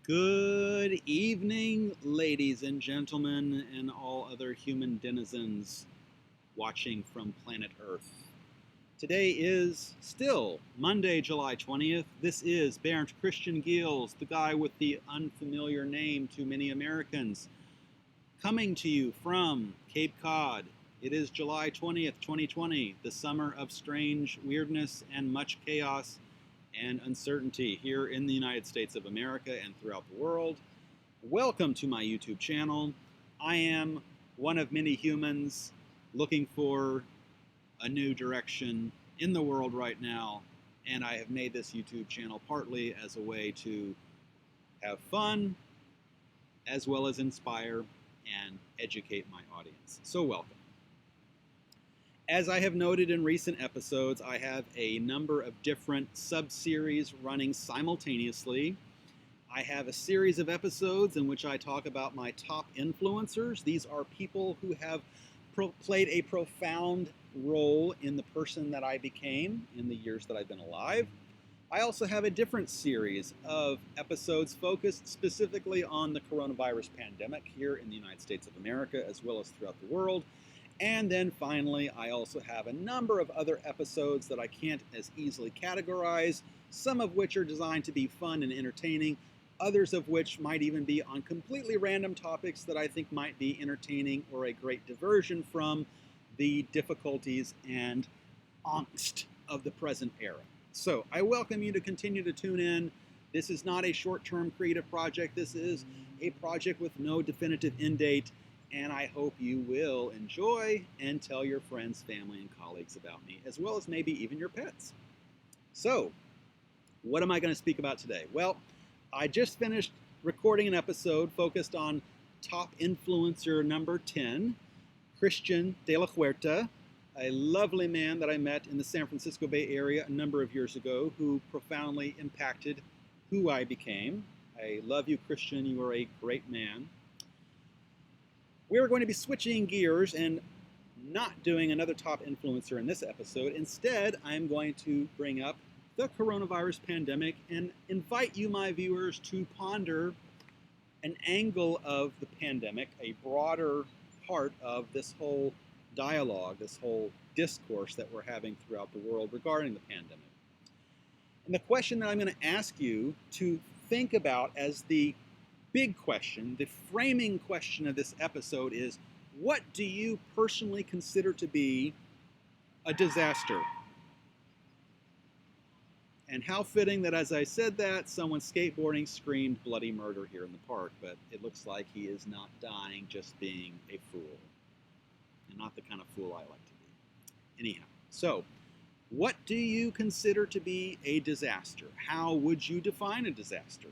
Good evening, ladies and gentlemen, and all other human denizens watching from planet Earth. Today is still Monday, July 20th. This is Bernd Christian Giels, the guy with the unfamiliar name to many Americans, coming to you from Cape Cod. It is July 20th, 2020, the summer of strange weirdness and much chaos and uncertainty here in the United States of America and throughout the world. Welcome to my YouTube channel. I am one of many humans looking for a new direction in the world right now, and I have made this YouTube channel partly as a way to have fun as well as inspire and educate my audience. So welcome. As I have noted in recent episodes, I have a number of different sub-series running simultaneously. I have a series of episodes in which I talk about my top influencers. These are people who have played a profound role in the person that I became in the years that I've been alive. I also have a different series of episodes focused specifically on the coronavirus pandemic here in the United States of America as well as throughout the world. And then finally, I also have a number of other episodes that I can't as easily categorize, some of which are designed to be fun and entertaining, others of which might even be on completely random topics that I think might be entertaining or a great diversion from the difficulties and angst of the present era. So I welcome you to continue to tune in. This is not a short-term creative project. This is a project with no definitive end date. And I hope you will enjoy and tell your friends, family, and colleagues about me, as well as maybe even your pets. So, what am I going to speak about today? Well, I just finished recording an episode focused on top influencer number 10, Christian de la Huerta, a lovely man that I met in the San Francisco Bay Area a number of years ago who profoundly impacted who I became. I love you, Christian. You are a great man. We're going to be switching gears and not doing another top influencer in this episode. Instead, I'm going to bring up the coronavirus pandemic and invite you, my viewers, to ponder an angle of the pandemic, a broader part of this whole dialogue, this whole discourse that we're having throughout the world regarding the pandemic. And the question that I'm going to ask you to think about as the big question, the framing question of this episode is, what do you personally consider to be a disaster? And how fitting that as I said that, someone skateboarding screamed bloody murder here in the park, but it looks like he is not dying, just being a fool. And not the kind of fool I like to be. Anyhow, so what do you consider to be a disaster? How would you define a disaster?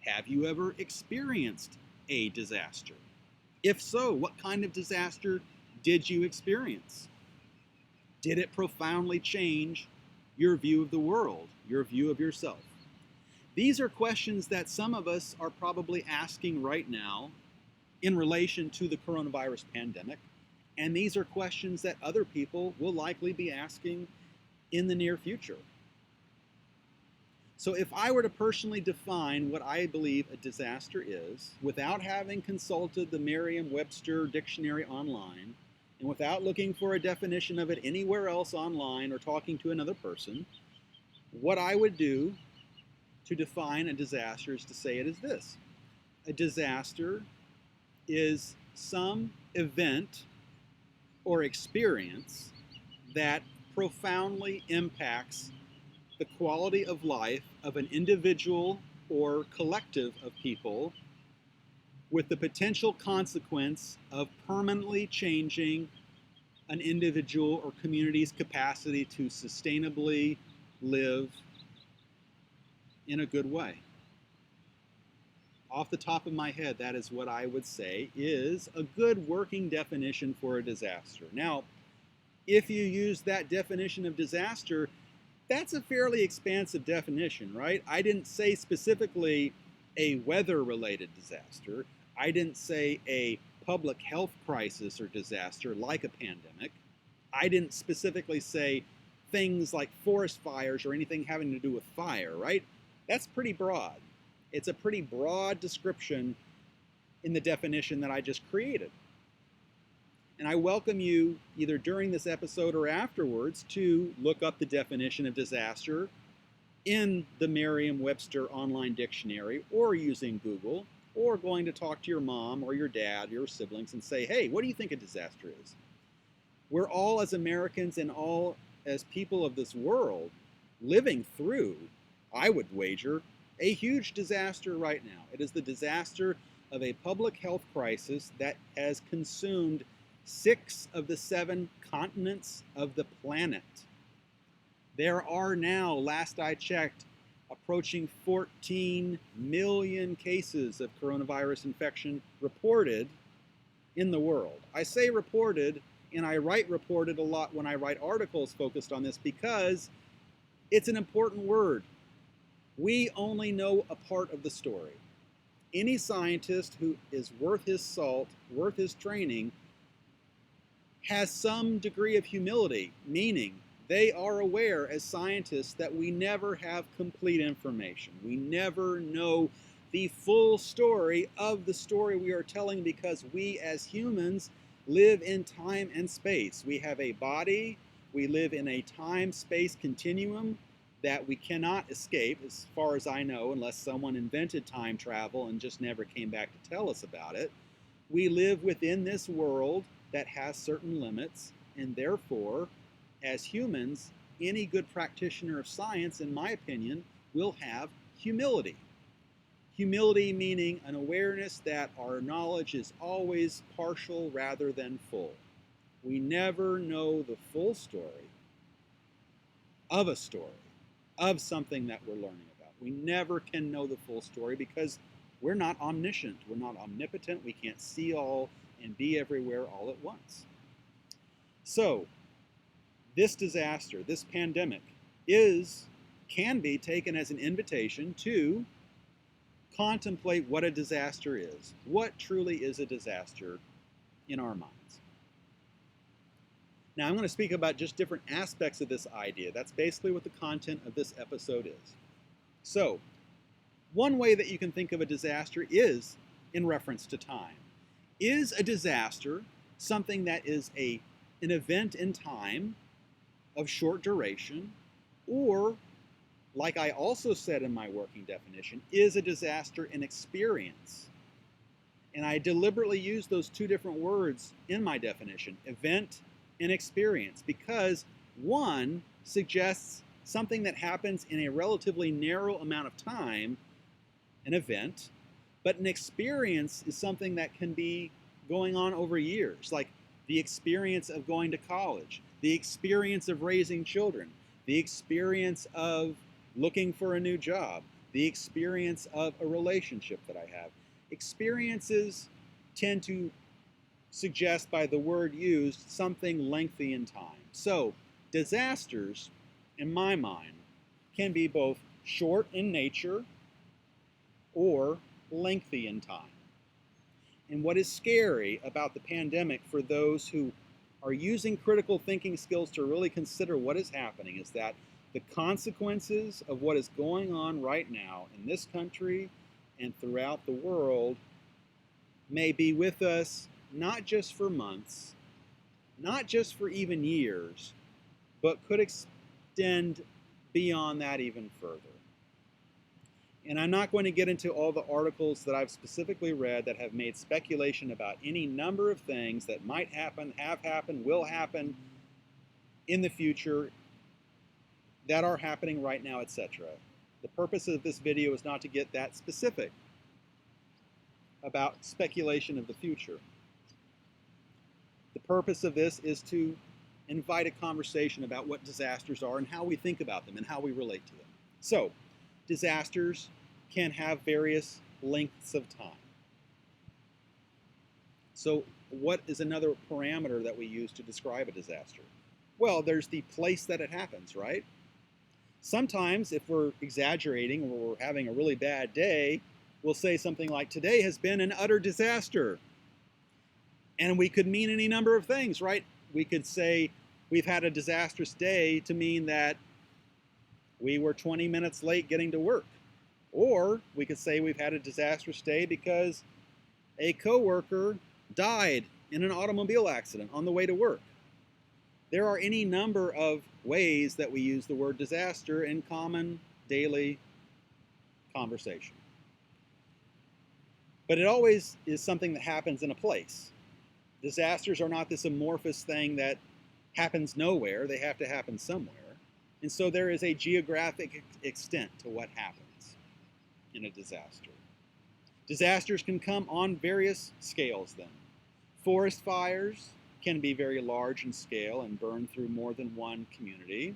Have you ever experienced a disaster? If so, what kind of disaster did you experience? Did it profoundly change your view of the world, your view of yourself? These are questions that some of us are probably asking right now in relation to the coronavirus pandemic, and these are questions that other people will likely be asking in the near future. So if I were to personally define what I believe a disaster is, without having consulted the Merriam-Webster dictionary online, and without looking for a definition of it anywhere else online or talking to another person, what I would do to define a disaster is to say it is this. A disaster is some event or experience that profoundly impacts the quality of life of an individual or collective of people, with the potential consequence of permanently changing an individual or community's capacity to sustainably live in a good way. Off the top of my head, that is what I would say is a good working definition for a disaster. Now, if you use that definition of disaster, that's a fairly expansive definition, right? I didn't say specifically a weather-related disaster. I didn't say a public health crisis or disaster like a pandemic. I didn't specifically say things like forest fires or anything having to do with fire, right? That's pretty broad. It's a pretty broad description in the definition that I just created. And I welcome you, either during this episode or afterwards, to look up the definition of disaster in the Merriam-Webster online dictionary, or using Google, or going to talk to your mom or your dad, your siblings, and say, hey, what do you think a disaster is? We're all, as Americans and all as people of this world, living through, I would wager, a huge disaster right now. It is the disaster of a public health crisis that has consumed 6 of the 7 continents of the planet. There are now, last I checked, approaching 14 million cases of coronavirus infection reported in the world. I say reported, and I write reported a lot when I write articles focused on this because it's an important word. We only know a part of the story. Any scientist who is worth his salt, worth his training, has some degree of humility, meaning they are aware as scientists that we never have complete information. We never know the full story of the story we are telling because we as humans live in time and space. We have a body, we live in a time-space continuum that we cannot escape, as far as I know, unless someone invented time travel and just never came back to tell us about it. We live within this world that has certain limits, and therefore, as humans, any good practitioner of science, in my opinion, will have humility. Humility meaning an awareness that our knowledge is always partial rather than full. We never know the full story of a story, of something that we're learning about. We never can know the full story because we're not omniscient, we're not omnipotent, we can't see all and be everywhere all at once. So, this disaster, this pandemic, can be taken as an invitation to contemplate what a disaster is. What truly is a disaster in our minds? Now, I'm going to speak about just different aspects of this idea. That's basically what the content of this episode is. So, one way that you can think of a disaster is in reference to time. Is a disaster something that is an event in time of short duration, or, like I also said in my working definition, is a disaster an experience? And I deliberately use those two different words in my definition, event and experience, because one suggests something that happens in a relatively narrow amount of time, an event, but an experience is something that can be going on over years, like the experience of going to college, the experience of raising children, the experience of looking for a new job, the experience of a relationship that I have. Experiences tend to suggest by the word used something lengthy in time. So disasters, in my mind, can be both short in nature or lengthy in time. And what is scary about the pandemic for those who are using critical thinking skills to really consider what is happening is that the consequences of what is going on right now in this country and throughout the world may be with us not just for months, not just for even years, but could extend beyond that even further. And I'm not going to get into all the articles that I've specifically read that have made speculation about any number of things that might happen, have happened, will happen in the future, that are happening right now, etc. The purpose of this video is not to get that specific about speculation of the future. The purpose of this is to invite a conversation about what disasters are and how we think about them and how we relate to them. So, disasters can have various lengths of time. So, what is another parameter that we use to describe a disaster? Well, there's the place that it happens, right? Sometimes, if we're exaggerating or we're having a really bad day, we'll say something like, today has been an utter disaster. And we could mean any number of things, right? We could say we've had a disastrous day to mean that we were 20 minutes late getting to work, Or we could say we've had a disastrous day because a coworker died in an automobile accident on the way to work. There are any number of ways that we use the word disaster in common daily conversation. But it always is something that happens in a place. Disasters are not this amorphous thing that happens nowhere. They have to happen somewhere. And so there is a geographic extent to what happens in a disaster. Disasters can come on various scales then. Forest fires can be very large in scale and burn through more than one community.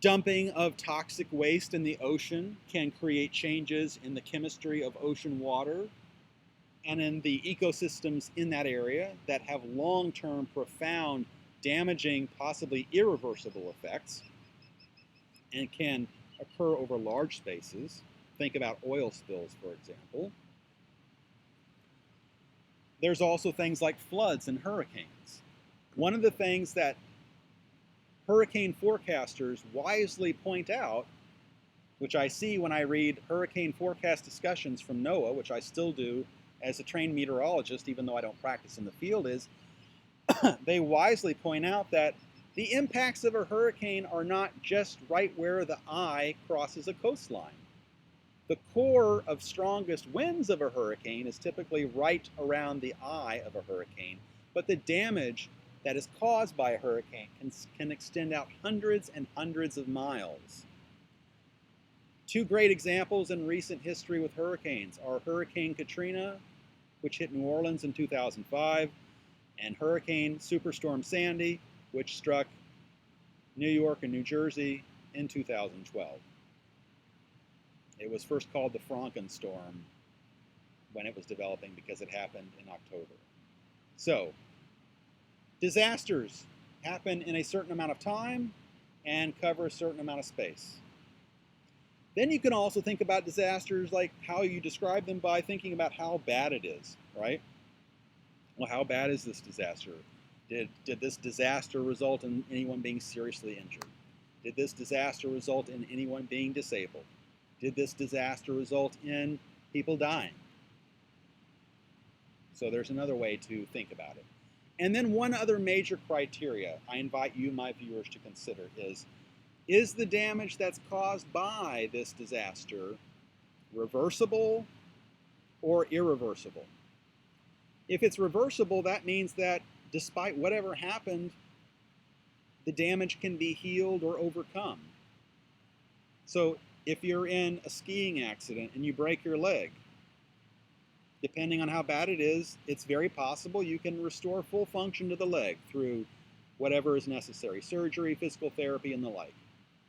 Dumping of toxic waste in the ocean can create changes in the chemistry of ocean water and in the ecosystems in that area that have long-term, profound, damaging, possibly irreversible effects and can occur over large spaces. Think about oil spills, for example. There's also things like floods and hurricanes. One of the things that hurricane forecasters wisely point out, which I see when I read hurricane forecast discussions from NOAA, which I still do as a trained meteorologist, even though I don't practice in the field, is they wisely point out that the impacts of a hurricane are not just right where the eye crosses a coastline. The core of strongest winds of a hurricane is typically right around the eye of a hurricane, but the damage that is caused by a hurricane can extend out hundreds and hundreds of miles. Two great examples in recent history with hurricanes are Hurricane Katrina, which hit New Orleans in 2005, and Hurricane Superstorm Sandy, which struck New York and New Jersey in 2012. It was first called the Frankenstorm when it was developing because it happened in October. So, disasters happen in a certain amount of time and cover a certain amount of space. Then you can also think about disasters like how you describe them by thinking about how bad it is, right? Well, how bad is this disaster? Did this disaster result in anyone being seriously injured? Did this disaster result in anyone being disabled? Did this disaster result in people dying? So there's another way to think about it. And then one other major criteria I invite you, my viewers, to consider is the damage that's caused by this disaster reversible or irreversible? If it's reversible, that means that despite whatever happened, the damage can be healed or overcome. So if you're in a skiing accident and you break your leg, depending on how bad it is, it's very possible you can restore full function to the leg through whatever is necessary, surgery, physical therapy, and the like.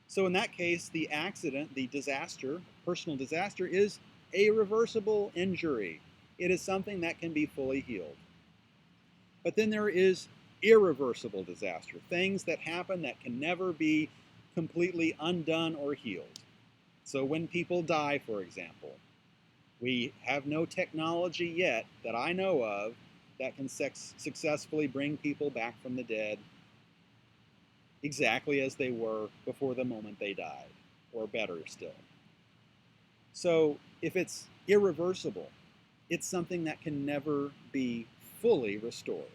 So in that case, the accident, the disaster, personal disaster, is a reversible injury. It is something that can be fully healed. But then there is irreversible disaster, things that happen that can never be completely undone or healed. So when people die, for example, we have no technology yet that I know of that can successfully bring people back from the dead exactly as they were before the moment they died, or better still. So if it's irreversible, it's something that can never be fully restored.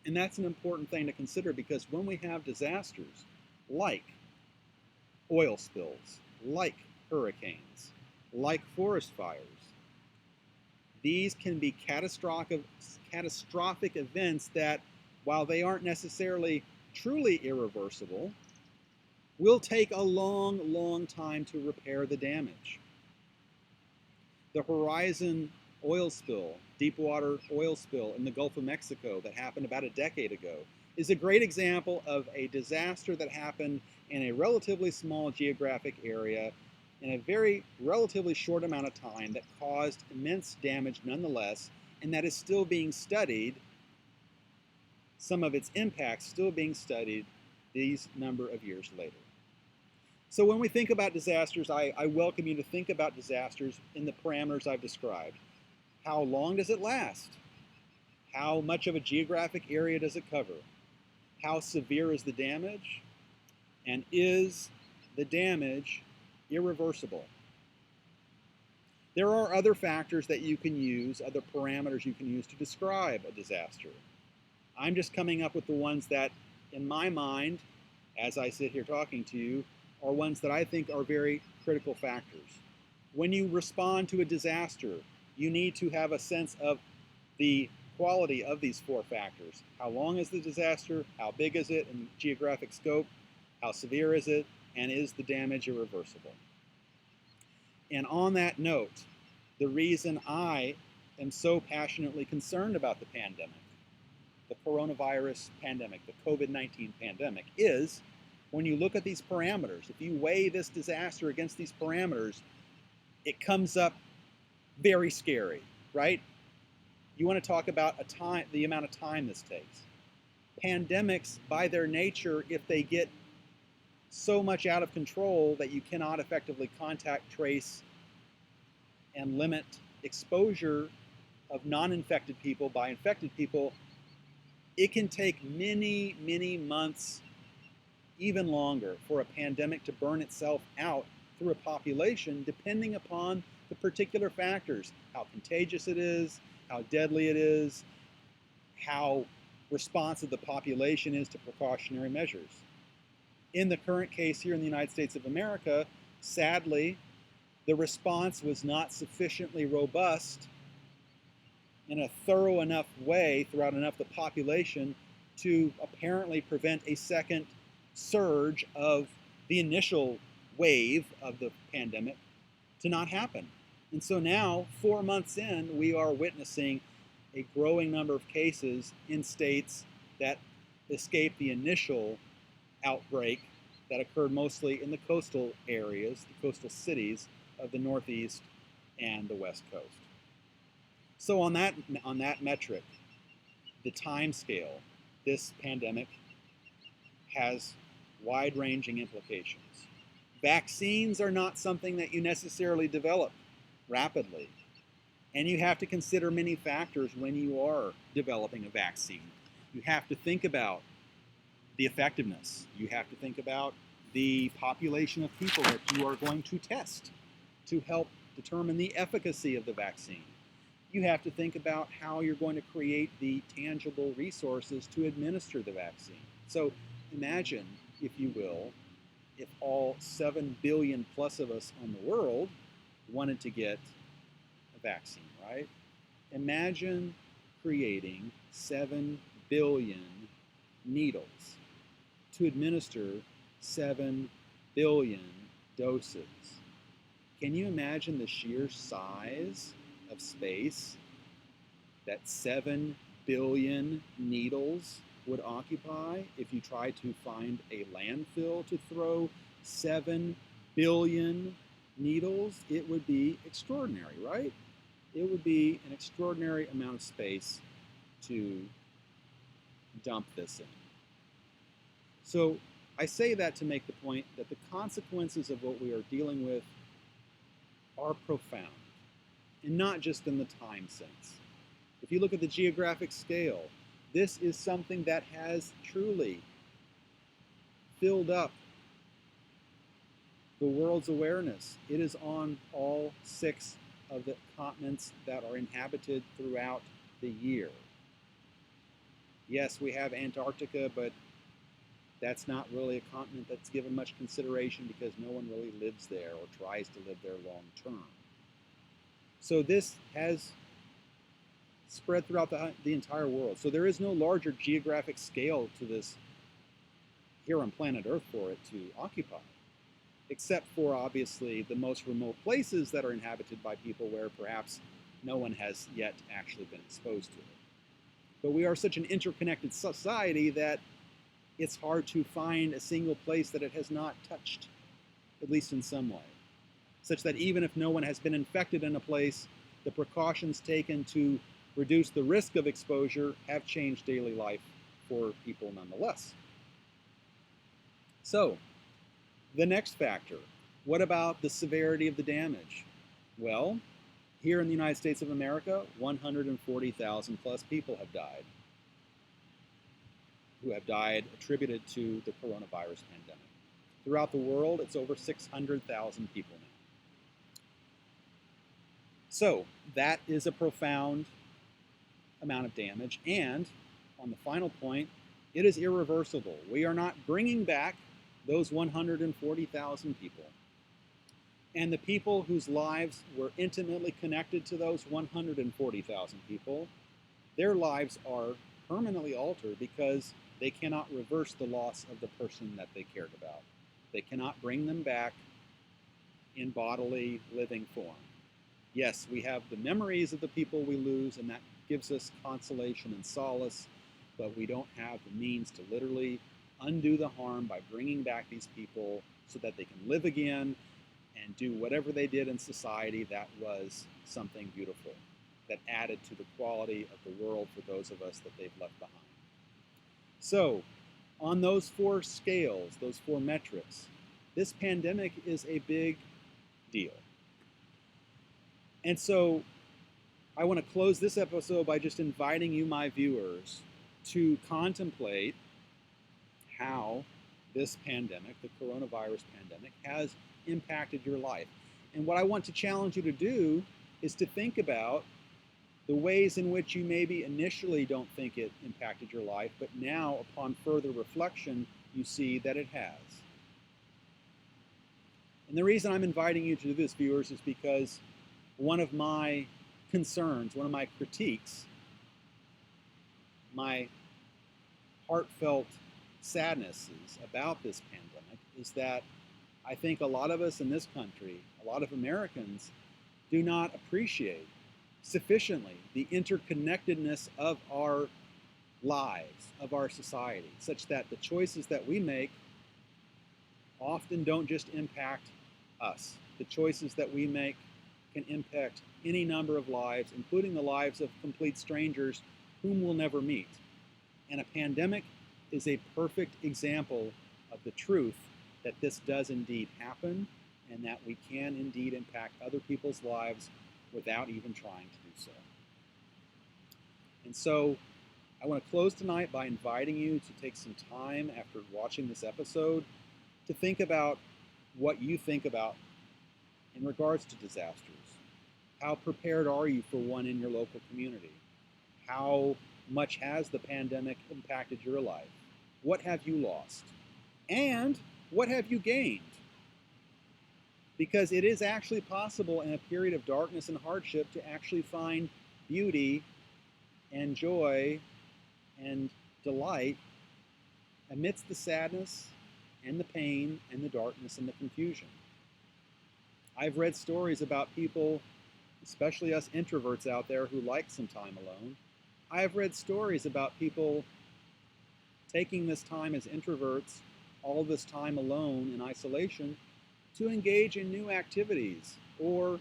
And that's an important thing to consider, because when we have disasters like oil spills, like hurricanes, like forest fires, these can be catastrophic events that, while they aren't necessarily truly irreversible, will take a long, long time to repair the damage. The Horizon oil spill, deepwater oil spill in the Gulf of Mexico that happened about a decade ago, is a great example of a disaster that happened in a relatively small geographic area in a very relatively short amount of time that caused immense damage nonetheless, and that is still being studied, some of its impacts still being studied these number of years later. So when we think about disasters, I welcome you to think about disasters in the parameters I've described. How long does it last? How much of a geographic area does it cover? How severe is the damage? And is the damage irreversible. There are other factors that you can use, other parameters you can use to describe a disaster. I'm just coming up with the ones that, in my mind, as I sit here talking to you, are ones that I think are very critical factors. When you respond to a disaster, you need to have a sense of the quality of these four factors. How long is the disaster? How big is it in geographic scope? How severe is it? And is the damage irreversible? And on that note, the reason I am so passionately concerned about the pandemic, the coronavirus pandemic, the COVID-19 pandemic, is when you look at these parameters, if you weigh this disaster against these parameters, it comes up very scary, right? You want to talk about the amount of time this takes. Pandemics, by their nature, if they get so much out of control that you cannot effectively contact trace and limit exposure of non-infected people by infected people, it can take many, many months, even longer, for a pandemic to burn itself out through a population, depending upon the particular factors, how contagious it is, how deadly it is, how responsive the population is to precautionary measures. In the current case here in the United States of America, sadly, the response was not sufficiently robust in a thorough enough way throughout enough the population to apparently prevent a second surge of the initial wave of the pandemic to not happen. And so now, 4 months in, we are witnessing a growing number of cases in states that escaped the initial outbreak that occurred mostly in the coastal areas, the coastal cities of the Northeast and the West Coast. So on that metric, the time scale, this pandemic has wide-ranging implications. Vaccines are not something that you necessarily develop rapidly, and you have to consider many factors when you are developing a vaccine. You have to think about the effectiveness. You have to think about the population of people that you are going to test to help determine the efficacy of the vaccine. You have to think about how you're going to create the tangible resources to administer the vaccine. So imagine, if you will, if all 7 billion plus of us on the world wanted to get a vaccine, right? Imagine creating 7 billion needles to administer 7 billion doses. Can you imagine the sheer size of space that 7 billion needles would occupy if you tried to find a landfill to throw 7 billion needles? It would be extraordinary, right? It would be an extraordinary amount of space to dump this in. So I say that to make the point that the consequences of what we are dealing with are profound, and not just in the time sense. If you look at the geographic scale, this is something that has truly filled up the world's awareness. It is on all 6 of the continents that are inhabited throughout the year. Yes, we have Antarctica, but that's not really a continent that's given much consideration because no one really lives there or tries to live there long term. So this has spread throughout the entire world. So there is no larger geographic scale to this here on planet Earth for it to occupy, except for obviously the most remote places that are inhabited by people where perhaps no one has yet actually been exposed to it. But we are such an interconnected society that it's hard to find a single place that it has not touched, at least in some way. Such that even if no one has been infected in a place, the precautions taken to reduce the risk of exposure have changed daily life for people nonetheless. So, the next factor, what about the severity of the damage? Well, here in the United States of America, 140,000 plus people have died, who have died attributed to the coronavirus pandemic. Throughout the world, it's over 600,000 people now. So that is a profound amount of damage. And on the final point, it is irreversible. We are not bringing back those 140,000 people. And the people whose lives were intimately connected to those 140,000 people, their lives are permanently altered because they cannot reverse the loss of the person that they cared about. They cannot bring them back in bodily living form. Yes, we have the memories of the people we lose, and that gives us consolation and solace, but we don't have the means to literally undo the harm by bringing back these people so that they can live again and do whatever they did in society that was something beautiful, that added to the quality of the world for those of us that they've left behind. So, on those four scales, those four metrics, this pandemic is a big deal. And so, I want to close this episode by just inviting you, my viewers, to contemplate how this pandemic, the coronavirus pandemic, has impacted your life. And what I want to challenge you to do is to think about the ways in which you maybe initially don't think it impacted your life, but now, upon further reflection, you see that it has. And the reason I'm inviting you to do this, viewers, is because one of my concerns, one of my critiques, my heartfelt sadnesses about this pandemic is that I think a lot of us in this country, a lot of Americans, do not appreciate sufficiently the interconnectedness of our lives, of our society, such that the choices that we make often don't just impact us. The choices that we make can impact any number of lives, including the lives of complete strangers whom we'll never meet. And a pandemic is a perfect example of the truth that this does indeed happen and that we can indeed impact other people's lives without even trying to do so. And so I want to close tonight by inviting you to take some time after watching this episode to think about what you think about in regards to disasters. How prepared are you for one in your local community? How much has the pandemic impacted your life? What have you lost? And what have you gained? Because it is actually possible in a period of darkness and hardship to actually find beauty and joy and delight amidst the sadness and the pain and the darkness and the confusion. I've read stories about people, especially us introverts out there who like some time alone. I have read stories about people taking this time as introverts, all this time alone in isolation, to engage in new activities or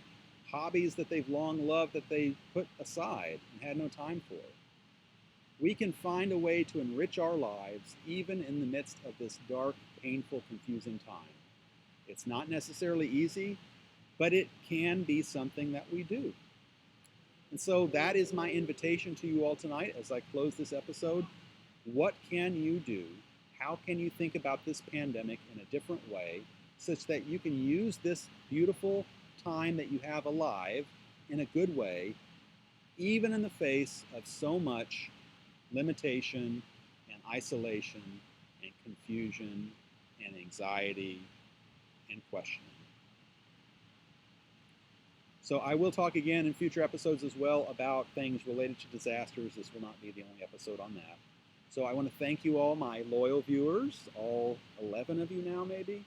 hobbies that they've long loved that they put aside and had no time for. We can find a way to enrich our lives even in the midst of this dark, painful, confusing time. It's not necessarily easy, but it can be something that we do. And so that is my invitation to you all tonight as I close this episode. What can you do? How can you think about this pandemic in a different way such that you can use this beautiful time that you have alive in a good way, even in the face of so much limitation and isolation and confusion and anxiety and questioning? So I will talk again in future episodes as well about things related to disasters. This will not be the only episode on that. So I want to thank you all, my loyal viewers, all 11 of you now maybe.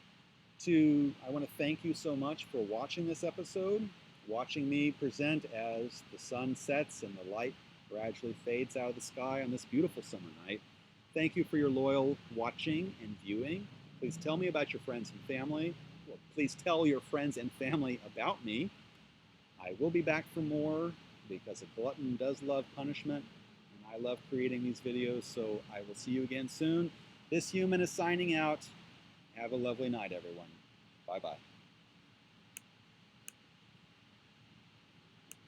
I want to thank you so much for watching this episode, watching me present as the sun sets and the light gradually fades out of the sky on this beautiful summer night. Thank you for your loyal watching and viewing. Please tell me about your friends and family. Well, please tell your friends and family about me. I will be back for more because a glutton does love punishment, and I love creating these videos, so I will see you again soon. This human is signing out. Have a lovely night, everyone. Bye-bye.